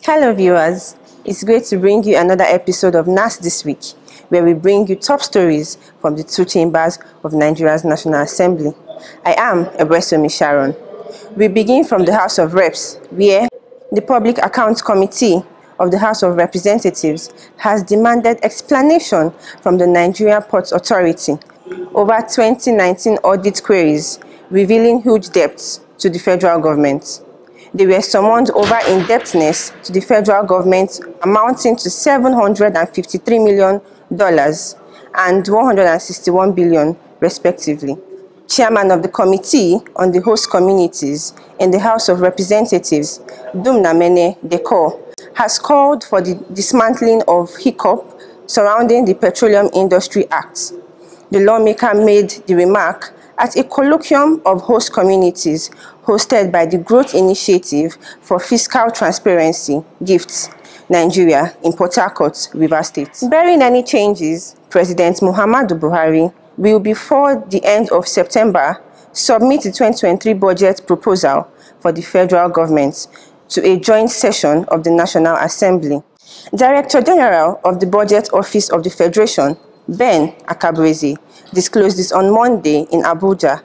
Hello viewers, it's great to bring you another episode of NASS This Week, where we bring you top stories from the two chambers of Nigeria's National Assembly. I am Eboesomi Sharon. We begin from the House of Reps, where the Public Accounts Committee of the House of Representatives has demanded explanation from the Nigerian Ports Authority over 2019 audit queries revealing huge debts to the federal government. They were summoned over indebtedness to the federal government amounting to $753 million and $161 billion, respectively. Chairman of the Committee on the Host Communities in the House of Representatives, Dekor, has called for the dismantling of hiccup surrounding the Petroleum Industry Act. The lawmaker made the remark at a colloquium of host communities hosted by the Growth Initiative for Fiscal Transparency, GIFT, Nigeria, in Port Harcourt, Rivers State. Barring any changes, President Muhammadu Buhari will, before the end of September, submit the 2023 budget proposal for the federal government to a joint session of the National Assembly. Director General of the Budget Office of the Federation, Ben Akabreze, disclosed this on Monday in Abuja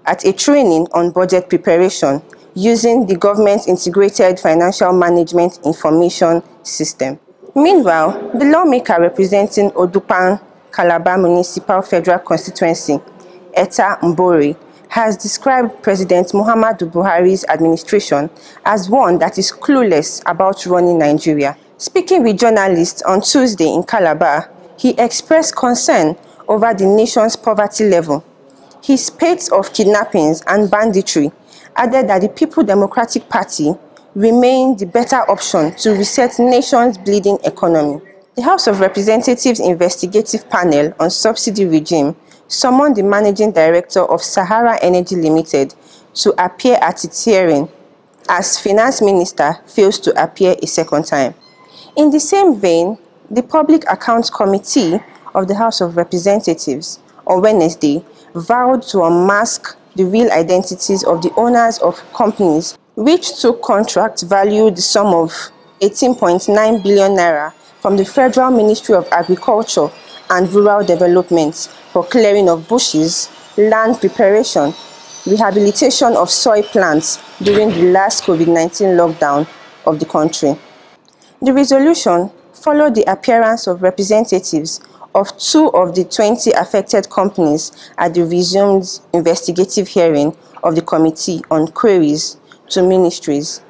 at a training on budget preparation using the government's Integrated Financial Management Information System. Meanwhile, the lawmaker representing Odupan, Calabar Municipal Federal Constituency, Etta Mbori, has described President Muhammadu Buhari's administration as one that is clueless about running Nigeria. Speaking with journalists on Tuesday in Calabar, he expressed concern over the nation's poverty level. His spate of kidnappings and banditry added that the People Democratic Party remained the better option to reset the nation's bleeding economy. The House of Representatives Investigative Panel on Subsidy Regime summoned the Managing Director of Sahara Energy Limited to appear at its hearing, as Finance Minister fails to appear a second time. In the same vein, the Public Accounts Committee of the House of Representatives on Wednesday vowed to unmask the real identities of the owners of companies which took contracts valued the sum of 18.9 billion naira from the Federal Ministry of Agriculture and Rural Development for clearing of bushes, land preparation, rehabilitation of soil plants during the last COVID-19 lockdown of the country. The resolution followed the appearance of representatives of 2 of the 20 affected companies at the resumed investigative hearing of the Committee on Queries to Ministries,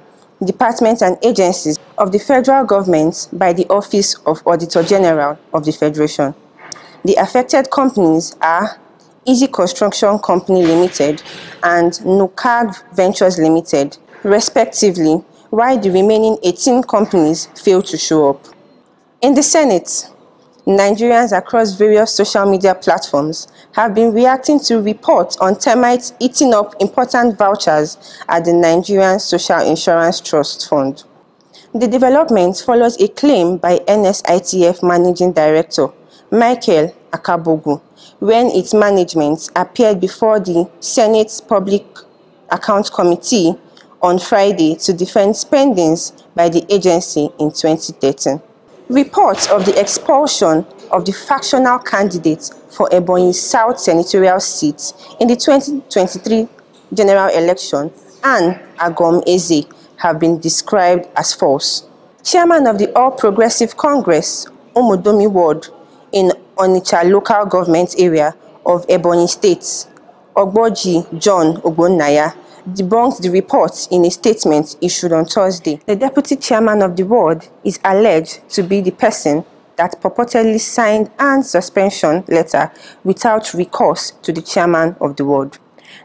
Departments and Agencies of the Federal Government by the Office of Auditor General of the Federation. The affected companies are Easy Construction Company Limited and Nukag Ventures Limited, respectively, while the remaining 18 companies failed to show up. In the Senate, Nigerians across various social media platforms have been reacting to reports on termites eating up important vouchers at the Nigerian Social Insurance Trust Fund. The development follows a claim by NSITF Managing Director Michael Akabogu when its management appeared before the Senate's Public Accounts Committee on Friday to defend spendings by the agency in 2013. Reports of the expulsion of the factional candidate for Ebonyi South senatorial seat in the 2023 general election, Anne Agom Eze, have been described as false. Chairman of the All Progressive Congress, Omodomi Ward, in Onitsha local government area of Ebonyi State, Ogboji John Ogbonnaya, debunked the report in a statement issued on Thursday. The deputy chairman of the ward is alleged to be the person that purportedly signed Anne's suspension letter without recourse to the chairman of the ward.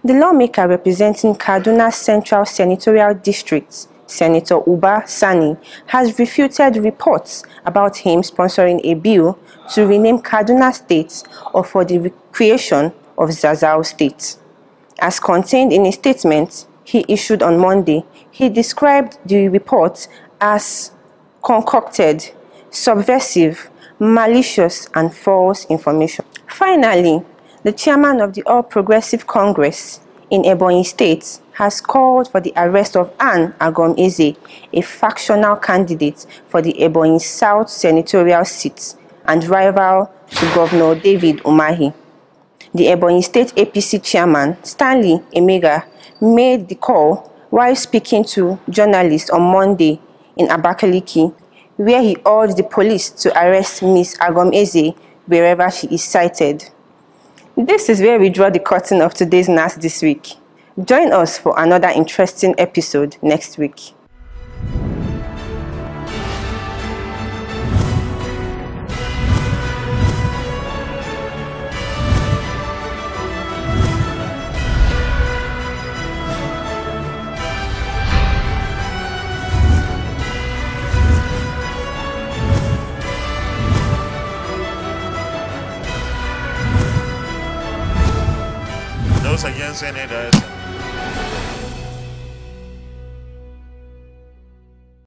The lawmaker representing Kaduna Central Senatorial District, Senator Uba Sani, has refuted reports about him sponsoring a bill to rename Kaduna State or for the creation of Zazao State. As contained in a statement he issued on Monday, he described the report as concocted, subversive, malicious, and false information. Finally, the chairman of the All Progressive Congress in Ebonyi State has called for the arrest of Anne Agom Eze, a factional candidate for the Ebonyi South senatorial seat and rival to Governor David Umahi. The Ebonyi State APC chairman, Stanley Emega, made the call while speaking to journalists on Monday in Abakaliki, where he urged the police to arrest Ms. Agom Eze wherever she is sighted. This is where we draw the curtain of today's NASS This Week. Join us for another interesting episode next week. Those against any